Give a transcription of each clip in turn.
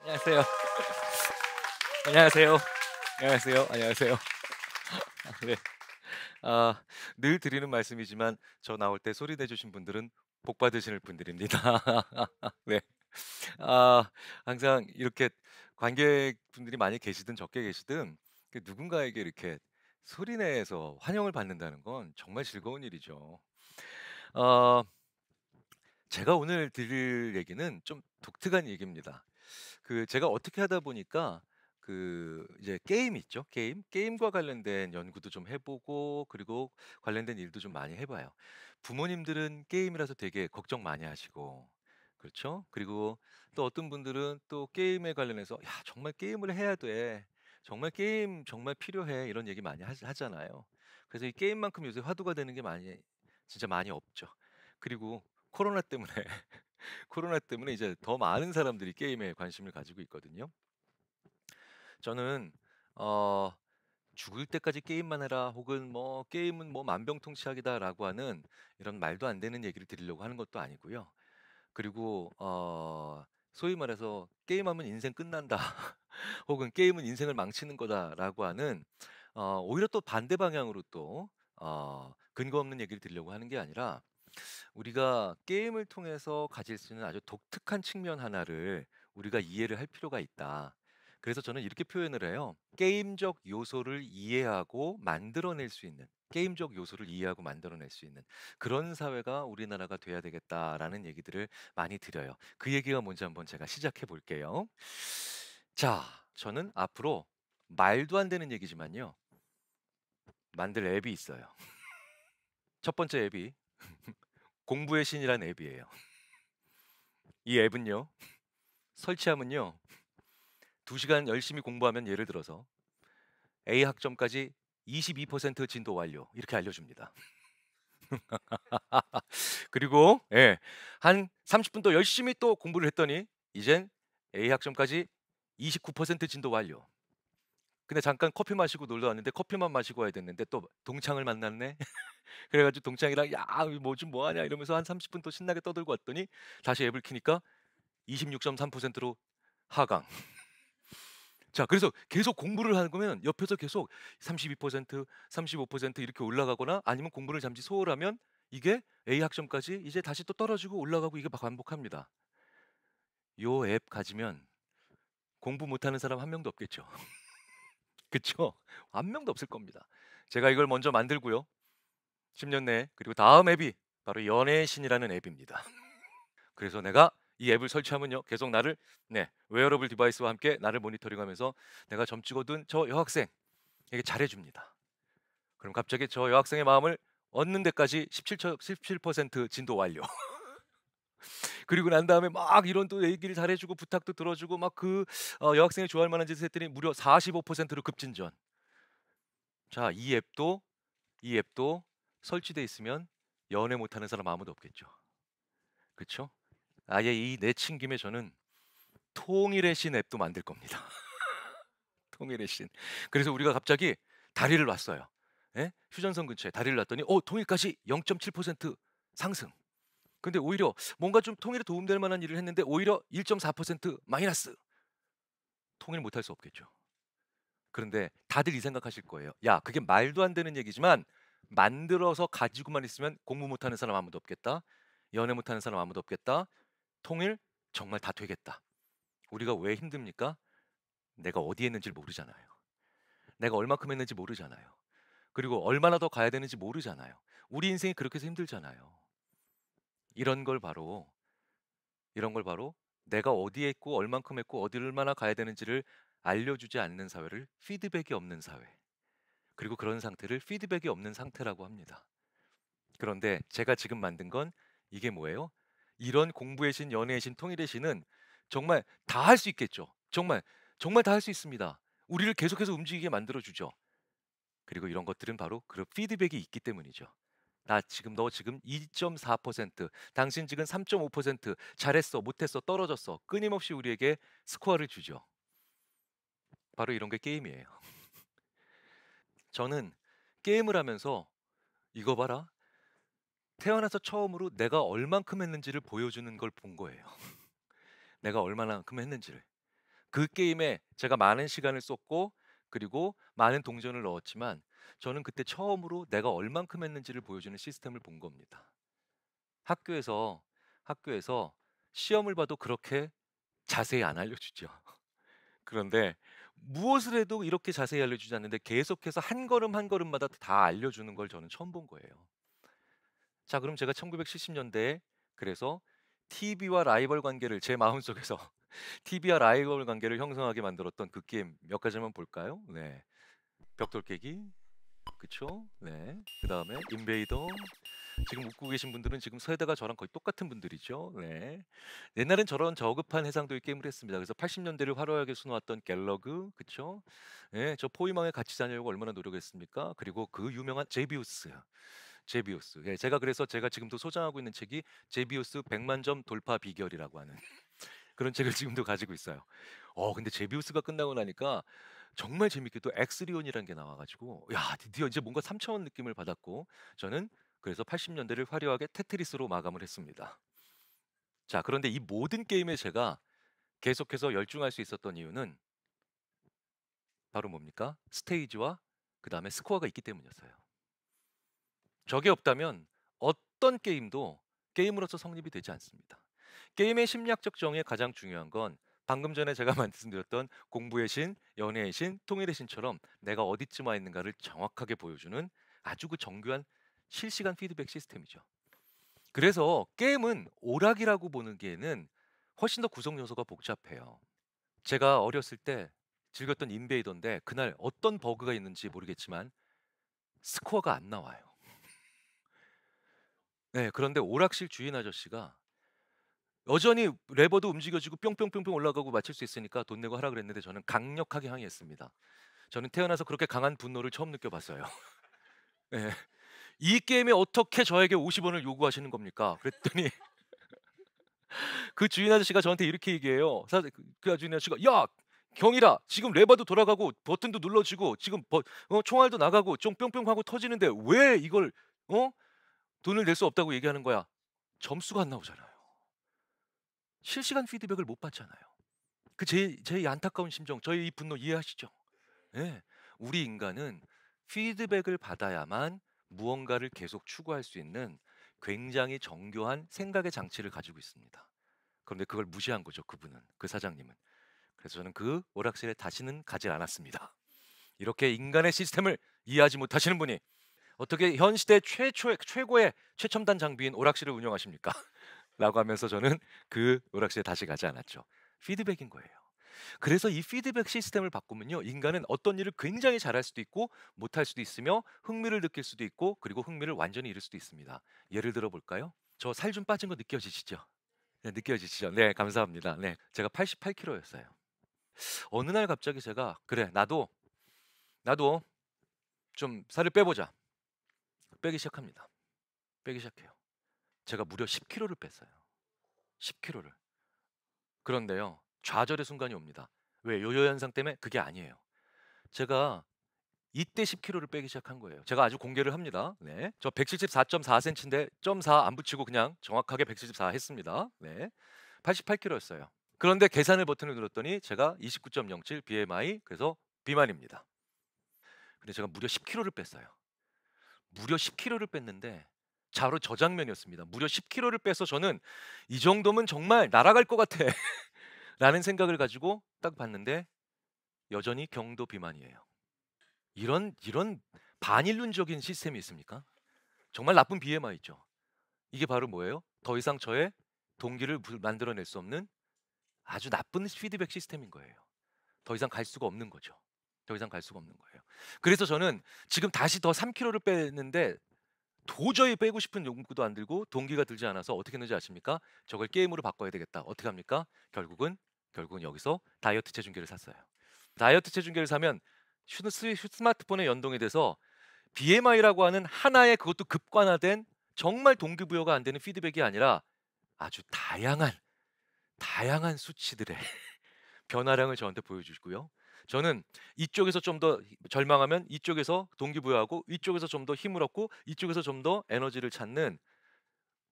안녕하세요. 안녕하세요. 안녕하세요. 안녕하세요. 네. 아 늘 드리는 말씀이지만 저 나올 때 소리 내 주신 분들은 복 받으실 분들입니다. 네. 아 항상 이렇게 관객분들이 많이 계시든 적게 계시든 그 누군가에게 이렇게 소리 내서 환영을 받는다는 건 정말 즐거운 일이죠. 어 제가 오늘 드릴 얘기는 좀 독특한 얘기입니다. 제가 어떻게 하다 보니까 이제 게임 있죠, 게임. 게임과 관련된 연구도 좀 해 보고 그리고 관련된 일도 좀 많이 해 봐요. 부모님들은 게임이라서 되게 걱정 많이 하시고 그렇죠? 그리고 또 어떤 분들은 또 게임에 관련해서 "야 정말 게임을 해야 돼. 정말 게임 정말 필요해." 이런 얘기 많이 하잖아요. 그래서 이 게임만큼 요새 화두가 되는 게 많이 진짜 많이 없죠. 그리고 코로나 때문에 코로나 때문에 이제 더 많은 사람들이 게임에 관심을 가지고 있거든요. 저는 어 "죽을 때까지 게임만 해라." 혹은 뭐 "게임은 뭐 만병통치약이다."라고 하는 이런 말도 안 되는 얘기를 드리려고 하는 것도 아니고요. 그리고 소위 말해서 "게임하면 인생 끝난다." 혹은 "게임은 인생을 망치는 거다."라고 하는 오히려 또 반대 방향으로 또 근거 없는 얘기를 드리려고 하는 게 아니라 우리가 게임을 통해서 가질 수 있는 아주 독특한 측면 하나를 우리가 이해를 할 필요가 있다. 그래서 저는 이렇게 표현을 해요. 게임적 요소를 이해하고 만들어낼 수 있는, 게임적 요소를 이해하고 만들어낼 수 있는 그런 사회가 우리나라가 돼야 되겠다라는 얘기들을 많이 드려요. 그 얘기가 뭔지 한번 제가 시작해 볼게요. 자, 저는 앞으로 말도 안 되는 얘기지만요. 만들 앱이 있어요. 첫 번째 앱이 공부의 신이라는 앱이에요. 이 앱은요. 설치하면요. 2 시간 열심히 공부하면 예를 들어서 A 학점까지 22% 진도 완료 이렇게 알려줍니다. 그리고 한 30분 더 열심히 또 공부를 했더니 이젠 A 학점까지 29% 진도 완료. 근데 잠깐 커피 마시고 놀러 왔는데 커피만 마시고 와야 됐는데 또 동창을 만났네. 그래 가지고 동창이랑 "야 뭐 좀 뭐 하냐." 이러면서 한 30분 또 신나게 떠들고 왔더니 다시 앱을 켜니까 26.3%로 하강. 자 그래서 계속 공부를 하는 거면 옆에서 계속 32% 35% 이렇게 올라가거나 아니면 공부를 잠시 소홀하면 이게 A 학점까지 이제 다시 또 떨어지고 올라가고 이게 막 반복합니다. 요 앱 가지면 공부 못하는 사람 한 명도 없겠죠. 그쵸? 한 명도 없을 겁니다. 제가 이걸 먼저 만들고요. 10년 내에 그리고 다음 앱이 바로 연애의 신이라는 앱입니다. 그래서 내가 이 앱을 설치하면요. 계속 나를 웨어러블 디바이스와 함께 나를 모니터링하면서 내가 점 찍어둔 저 여학생에게 잘해 줍니다. 그럼 갑자기 저 여학생의 마음을 얻는 데까지 17% 진도 완료. 그리고 난 다음에 막 이런 또 얘기를 잘해 주고 부탁도 들어 주고 막 여학생이 좋아할 만한 짓을 했더니 무려 45%로 급진전. 자 이 앱도 설치돼 있으면 연애 못하는 사람 아무도 없겠죠. 그쵸? 아예 이 내친 김에 저는 통일의 신 앱도 만들 겁니다. 통일의 신. 그래서 우리가 갑자기 다리를 놨어요. 예? 휴전선 근처에 다리를 놨더니 통일까지 0.7% 상승. 근데 오히려 뭔가 좀 통일에 도움될 만한 일을 했는데 오히려 1.4% 마이너스. 통일 못할 수 없겠죠. 그런데 다들 이 생각하실 거예요. 야, 그게 말도 안 되는 얘기지만 만들어서 가지고만 있으면 공부 못하는 사람 아무도 없겠다. 연애 못하는 사람 아무도 없겠다. 통일 정말 다 되겠다. 우리가 왜 힘듭니까? 내가 어디 했는지 모르잖아요. 내가 얼마큼 했는지 모르잖아요. 그리고 얼마나 더 가야 되는지 모르잖아요. 우리 인생이 그렇게 해서 힘들잖아요. 이런 걸 바로 이런 걸 바로 내가 어디에 있고 얼만큼 했고 어디를 얼마나 가야 되는지를 알려주지 않는 사회를 피드백이 없는 사회. 그리고 그런 상태를 피드백이 없는 상태라고 합니다. 그런데 제가 지금 만든 건 이게 뭐예요? 이런 공부의 신, 연애의 신, 통일의 신은 정말 다 할 수 있겠죠. 정말, 정말 다 할 수 있습니다. 우리를 계속해서 움직이게 만들어 주죠. 그리고 이런 것들은 바로 그런 피드백이 있기 때문이죠. 너 지금 2.4%, 당신 지금 3.5%, 잘했어, 못했어, 떨어졌어. 끊임없이 우리에게 스코어를 주죠. 바로 이런 게 게임이에요. 저는 게임을 하면서 이거 봐라. 태어나서 처음으로 내가 얼만큼 했는지를 보여주는 걸 본 거예요. 내가 얼마나큼 했는지를. 그 게임에 제가 많은 시간을 썼고 그리고 많은 동전을 넣었지만 저는 그때 처음으로 내가 얼만큼 했는지를 보여주는 시스템을 본 겁니다. 학교에서 학교에서 시험을 봐도 그렇게 자세히 안 알려주죠. 그런데 무엇을 해도 이렇게 자세히 알려주지 않는데 계속해서 한 걸음 한 걸음마다 다 알려주는 걸 저는 처음 본 거예요. 자, 그럼 제가 1970년대에 그래서 TV와 라이벌 관계를 제 마음속에서 TV와 라이벌 관계를 형성하게 만들었던 그 게임 몇 가지만 볼까요? 네. 벽돌 깨기. 그쵸? 네. 그다음에 인베이더. 지금 웃고 계신 분들은 지금 세대가 저랑 거의 똑같은 분들이죠. 네. 옛날엔 저런 저급한 해상도의 게임을 했습니다. 그래서 80년대를 화려하게 수놓았던 갤러그, 그쵸? 예, 저 포위망에 같이 다니려고 얼마나 노력했습니까? 그리고 그 유명한 제비우스. 제비우스. 예, 제가 그래서 제가 지금도 소장하고 있는 책이 제비우스 100만 점 돌파 비결이라고 하는 그런 책을 지금도 가지고 있어요. 근데 제비우스가 끝나고 나니까 정말 재밌게도 엑스리온이라는 게 나와 가지고 야, 드디어 이제 뭔가 3차원 느낌을 받았고 저는 그래서 80년대를 화려하게 테트리스로 마감을 했습니다. 자, 그런데 이 모든 게임에 제가 계속해서 열중할 수 있었던 이유는 바로 뭡니까? 스테이지와 그다음에 스코어가 있기 때문이었어요. 저게 없다면 어떤 게임도 게임으로서 성립이 되지 않습니다. 게임의 심리학적 정의에 가장 중요한 건 방금 전에 제가 말씀드렸던 공부의 신, 연애의 신, 통일의 신처럼 내가 어디쯤 와 있는가를 정확하게 보여주는 아주 그 정교한 실시간 피드백 시스템이죠. 그래서 게임은 오락이라고 보는 게에는 훨씬 더 구성 요소가 복잡해요. 제가 어렸을 때 즐겼던 인베이더인데 그날 어떤 버그가 있는지 모르겠지만 스코어가 안 나와요. 네, 그런데 오락실 주인 아저씨가 여전히 레버도 움직여지고 뿅뿅뿅뿅 올라가고 맞출 수 있으니까 돈 내고 하라 그랬는데 저는 강력하게 항의했습니다. 저는 태어나서 그렇게 강한 분노를 처음 느껴봤어요. 예. "이 게임에 어떻게 저에게 50 원을 요구하시는 겁니까?" 그랬더니 그 주인 아저씨가 저한테 이렇게 얘기해요. 그 주인 아저씨가 "야, 경이라. 지금 레버도 돌아가고 버튼도 눌러지고 지금 총알도 나가고 좀 뿅뿅하고 터지는데 왜 이걸 어? 돈을 낼 수 없다고 얘기하는 거야?" 점수가 안 나오잖아요. 실시간 피드백을 못 받잖아요. 제 안타까운 심정, 저의 이 분노 이해하시죠? 예. 우리 인간은 피드백을 받아야만 무언가를 계속 추구할 수 있는 굉장히 정교한 생각의 장치를 가지고 있습니다. 그런데 그걸 무시한 거죠, 그분은. 그 사장님은. 그래서 저는 그 오락실에 다시는 가지 않았습니다. 이렇게 인간의 시스템을 이해하지 못하시는 분이 어떻게 현 시대 최고의 최첨단 장비인 오락실을 운영하십니까? 라고 하면서 저는 그 오락실에 다시 가지 않았죠. 피드백인 거예요. 그래서 이 피드백 시스템을 바꾸면요, 인간은 어떤 일을 굉장히 잘할 수도 있고 못할 수도 있으며 흥미를 느낄 수도 있고 그리고 흥미를 완전히 잃을 수도 있습니다. 예를 들어 볼까요? 저 살 좀 빠진 거 느껴지시죠? 네, 느껴지시죠? 네, 감사합니다. 네, 제가 88kg였어요. 어느 날 갑자기 제가 그래, 나도 좀 살을 빼보자. 빼기 시작합니다. 빼기 시작해요. 제가 무려 10kg를 뺐어요. 10kg를. 그런데요, 좌절의 순간이 옵니다. 왜? 요요 현상 때문에? 그게 아니에요. 제가 이때 10kg를 빼기 시작한 거예요. 제가 아주 공개를 합니다. 네. 저 174.4cm인데 0.4 안 붙이고 그냥 정확하게 174 했습니다. 네. 88kg였어요. 그런데 계산을 버튼을 눌렀더니 제가 29.07 BMI, 그래서 비만입니다. 근데 제가 무려 10kg를 뺐어요. 무려 10kg를 뺐는데 바로 저 장면이었습니다. 무려 10kg를 빼서 저는 '이 정도면 정말 날아갈 것 같아.' 라는 생각을 가지고 딱 봤는데 여전히 경도 비만이에요. 이런 반인륜적인 시스템이 있습니까? 정말 나쁜 BMI죠. 이게 바로 뭐예요? 더 이상 저의 동기를 만들어낼 수 없는 아주 나쁜 피드백 시스템인 거예요. 더 이상 갈 수가 없는 거죠. 더 이상 갈 수가 없는 거예요. 그래서 저는 지금 다시 더 3kg를 빼는데 도저히 빼고 싶은 욕구도 안 들고 동기가 들지 않아서 어떻게 했는지 아십니까? 저걸 게임으로 바꿔야 되겠다. 어떻게 합니까? 결국은 여기서 다이어트 체중계를 샀어요. 다이어트 체중계를 사면 스마트폰에 연동이 돼서 BMI라고 하는 하나의, 그것도 급관화된, 정말 동기부여가 안 되는 피드백이 아니라 아주 다양한 수치들의 변화량을 저한테 보여주시고요. 저는 이쪽에서 좀 더 절망하면 이쪽에서 동기부여하고, 이쪽에서 좀 더 힘을 얻고, 이쪽에서 좀 더 에너지를 찾는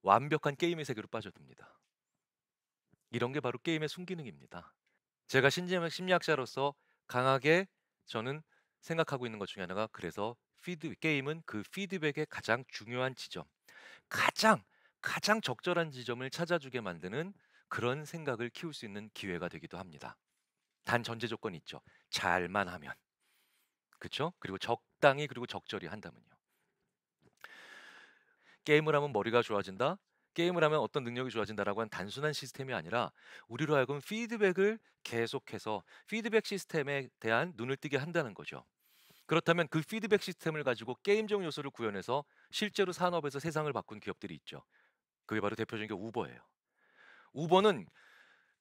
완벽한 게임의 세계로 빠져듭니다. 이런 게 바로 게임의 순기능입니다. 제가 심리학자로서 강하게 저는 생각하고 있는 것 중에 하나가, 그래서 게임은 그 피드백의 가장 중요한 지점, 가장 가장 적절한 지점을 찾아주게 만드는 그런 생각을 키울 수 있는 기회가 되기도 합니다. 단 전제 조건이 있죠. 잘만 하면. 그쵸? 그리고 적당히, 그리고 적절히 한다면요. 게임을 하면 머리가 좋아진다? 게임을 하면 어떤 능력이 좋아진다라고 한 단순한 시스템이 아니라, 우리로 하여금 피드백을 계속해서 피드백 시스템에 대한 눈을 뜨게 한다는 거죠. 그렇다면 그 피드백 시스템을 가지고 게임적 요소를 구현해서 실제로 산업에서 세상을 바꾼 기업들이 있죠. 그게 바로 대표적인 게 우버예요. 우버는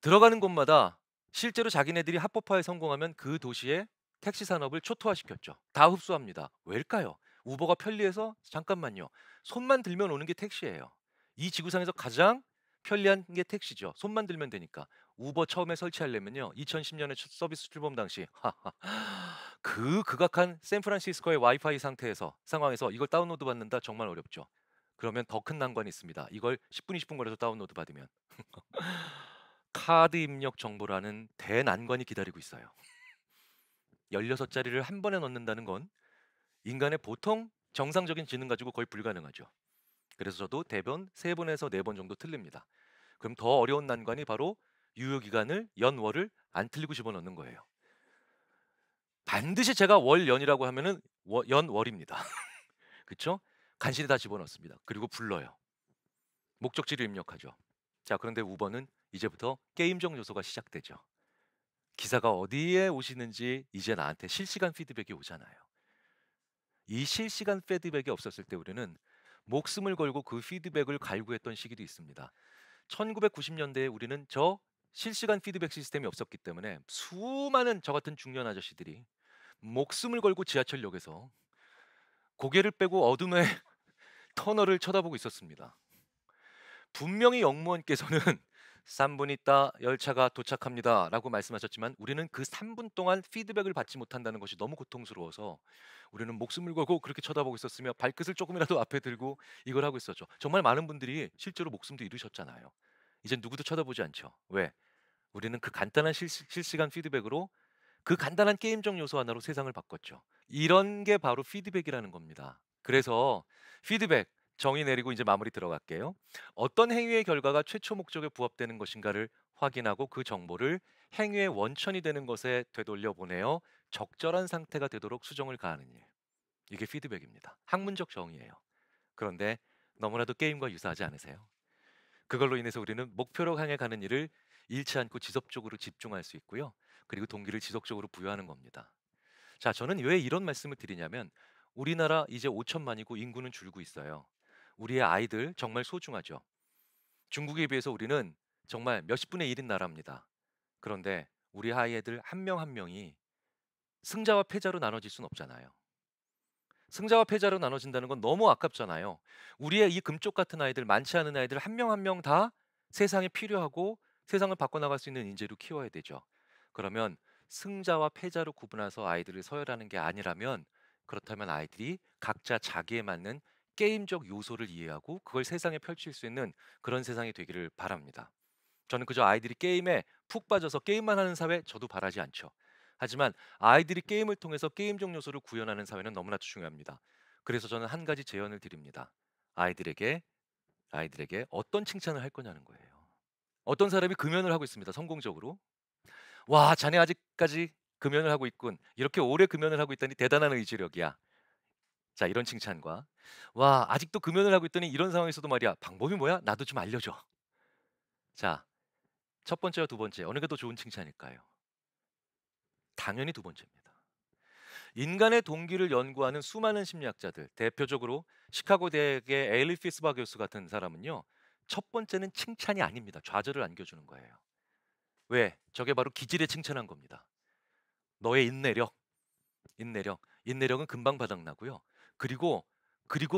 들어가는 곳마다 실제로 자기네들이 합법화에 성공하면 그 도시의 택시 산업을 초토화시켰죠. 다 흡수합니다. 왜일까요? 우버가 편리해서? 잠깐만요. 손만 들면 오는 게 택시예요. 이 지구상에서 가장 편리한 게 택시죠. 손만 들면 되니까. 우버 처음에 설치하려면요, 2010년에 서비스 출범 당시 그 극악한 샌프란시스코의 와이파이 상황에서 이걸 다운로드 받는다, 정말 어렵죠. 그러면 더 큰 난관이 있습니다. 이걸 10분 20분 걸려서 다운로드 받으면 카드 입력 정보라는 대난관이 기다리고 있어요. 16자리를 한 번에 넣는다는 건 인간의 보통 정상적인 지능 가지고 거의 불가능하죠. 그래서 저도 대변 3번에서 4번 정도 틀립니다. 그럼 더 어려운 난관이 바로 유효기간을 연월을 안 틀리고 집어넣는 거예요. 반드시 제가 월연이라고 하면은 연월입니다. 그쵸? 간신히 다 집어넣습니다. 그리고 불러요. 목적지를 입력하죠. 자, 그런데 우버는 이제부터 게임적 요소가 시작되죠. 기사가 어디에 오시는지 이제 나한테 실시간 피드백이 오잖아요. 이 실시간 피드백이 없었을 때 우리는 목숨을 걸고 그 피드백을 갈구했던 시기도 있습니다. 1990년대에 우리는 저 실시간 피드백 시스템이 없었기 때문에 수많은 저 같은 중년 아저씨들이 목숨을 걸고 지하철역에서 고개를 빼고 어둠의 터널을 쳐다보고 있었습니다. 분명히 역무원께서는 3분 있다 열차가 도착합니다 라고 말씀하셨지만, 우리는 그 3분 동안 피드백을 받지 못한다는 것이 너무 고통스러워서 우리는 목숨을 걸고 그렇게 쳐다보고 있었으며 발끝을 조금이라도 앞에 들고 이걸 하고 있었죠. 정말 많은 분들이 실제로 목숨도 잃으셨잖아요. 이젠 누구도 쳐다보지 않죠. 왜? 우리는 그 간단한 실시간 피드백으로, 그 간단한 게임적 요소 하나로 세상을 바꿨죠. 이런 게 바로 피드백이라는 겁니다. 그래서 피드백 정의 내리고 이제 마무리 들어갈게요. 어떤 행위의 결과가 최초 목적에 부합되는 것인가를 확인하고 그 정보를 행위의 원천이 되는 것에 되돌려 보내어 적절한 상태가 되도록 수정을 가하는 일. 이게 피드백입니다. 학문적 정의예요. 그런데 너무나도 게임과 유사하지 않으세요? 그걸로 인해서 우리는 목표로 향해 가는 일을 잃지 않고 지속적으로 집중할 수 있고요. 그리고 동기를 지속적으로 부여하는 겁니다. 자, 저는 왜 이런 말씀을 드리냐면, 우리나라 이제 5천만이고 인구는 줄고 있어요. 우리의 아이들 정말 소중하죠. 중국에 비해서 우리는 정말 몇십 분의 1인 나라입니다. 그런데 우리 아이들 한 명 한 명이 승자와 패자로 나눠질 순 없잖아요. 승자와 패자로 나눠진다는 건 너무 아깝잖아요. 우리의 이 금쪽 같은 아이들, 많지 않은 아이들 한 명 한 명 다 세상에 필요하고 세상을 바꿔나갈 수 있는 인재로 키워야 되죠. 그러면 승자와 패자로 구분해서 아이들을 서열하는 게 아니라면, 그렇다면 아이들이 각자 자기에 맞는 게임적 요소를 이해하고 그걸 세상에 펼칠 수 있는 그런 세상이 되기를 바랍니다. 저는 그저 아이들이 게임에 푹 빠져서 게임만 하는 사회, 저도 바라지 않죠. 하지만 아이들이 게임을 통해서 게임적 요소를 구현하는 사회는 너무나도 중요합니다. 그래서 저는 한 가지 제언을 드립니다. 아이들에게 어떤 칭찬을 할 거냐는 거예요. 어떤 사람이 금연을 하고 있습니다. 성공적으로. 와, 자네 아직까지 금연을 하고 있군. 이렇게 오래 금연을 하고 있다니 대단한 의지력이야. 자, 이런 칭찬과, 와, 아직도 금연을 하고 있더니 이런 상황에서도 말이야. 방법이 뭐야? 나도 좀 알려줘. 자, 첫 번째와 두 번째, 어느 게 더 좋은 칭찬일까요? 당연히 두 번째입니다. 인간의 동기를 연구하는 수많은 심리학자들, 대표적으로 시카고 대학의 에일리 피스바 교수 같은 사람은요, 첫 번째는 칭찬이 아닙니다. 좌절을 안겨주는 거예요. 왜? 저게 바로 기질에 칭찬한 겁니다. 너의 인내력은 금방 바닥나고요. 그리고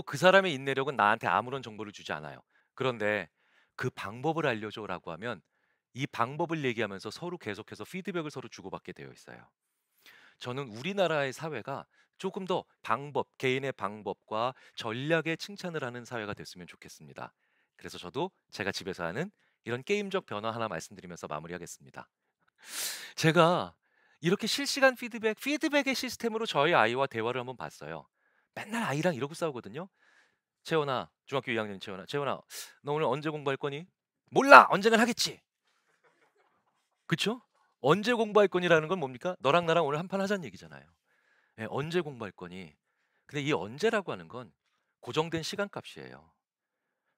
그 사람의 인내력은 나한테 아무런 정보를 주지 않아요. 그런데 그 방법을 알려줘라고 하면 이 방법을 얘기하면서 서로 계속해서 피드백을 서로 주고받게 되어 있어요. 저는 우리나라의 사회가 조금 더 개인의 방법과 전략에 칭찬을 하는 사회가 됐으면 좋겠습니다. 그래서 저도 제가 집에서 하는 이런 게임적 변화 하나 말씀드리면서 마무리하겠습니다. 제가 이렇게 실시간 피드백의 시스템으로 저희 아이와 대화를 한번 봤어요. 맨날 아이랑 이러고 싸우거든요. "채원아" 중학교 2 학년 채원아, "채원아 너 오늘 언제 공부할 거니?" "몰라. 언젠간 하겠지." 그쵸? 언제 공부할 거니라는 건 뭡니까? 너랑 나랑 오늘 한판 하자는 얘기잖아요. 예, 언제 공부할 거니? 근데 이 언제라고 하는 건 고정된 시간값이에요.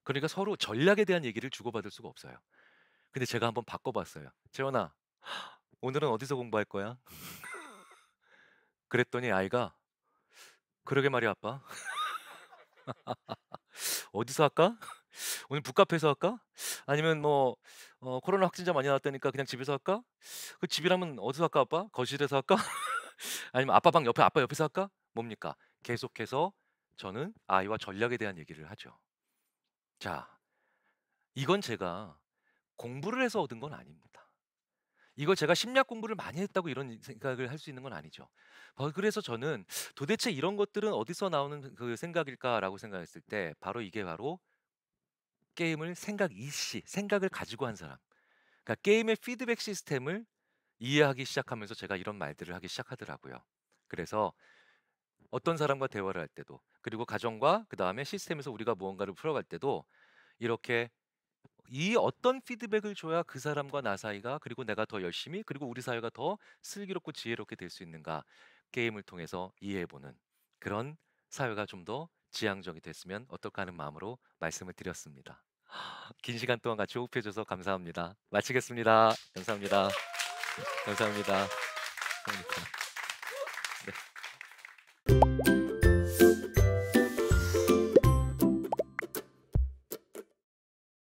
그러니까 서로 전략에 대한 얘기를 주고받을 수가 없어요. 근데 제가 한번 바꿔 봤어요. "재원아, 오늘은 어디서 공부할 거야?" 그랬더니 아이가 "그러게 말이야 아빠. 어디서 할까? 오늘 북카페에서 할까? 아니면 뭐 코로나 확진자 많이 나왔다니까 그냥 집에서 할까? 그 집이라면 어디서 할까 아빠? 거실에서 할까? 아니면 아빠 방 옆에 아빠 옆에서 할까?" 뭡니까? 계속해서 저는 아이와 전략에 대한 얘기를 하죠. 자, 이건 제가 공부를 해서 얻은 건 아닙니다. 이걸 제가 심리학 공부를 많이 했다고 이런 생각을 할 수 있는 건 아니죠. 그래서 저는 '도대체 이런 것들은 어디서 나오는 그 생각일까?'라고 생각했을 때 바로 이게 바로 게임을 생각을 가지고 한 사람. 그러니까 게임의 피드백 시스템을 이해하기 시작하면서 제가 이런 말들을 하기 시작하더라고요. 그래서 어떤 사람과 대화를 할 때도, 그리고 가정과 그다음에 시스템에서 우리가 무언가를 풀어갈 때도 이렇게 이 어떤 피드백을 줘야 그 사람과 나 사이가, 그리고 내가 더 열심히, 그리고 우리 사회가 더 슬기롭고 지혜롭게 될 수 있는가, 게임을 통해서 이해해 보는 그런 사회가 좀 더 지향적이 됐으면 어떨까 하는 마음으로 말씀을 드렸습니다. 긴 시간 동안 같이 호흡해 줘서 감사합니다. 마치겠습니다. 감사합니다. 감사합니다. 감사합니다.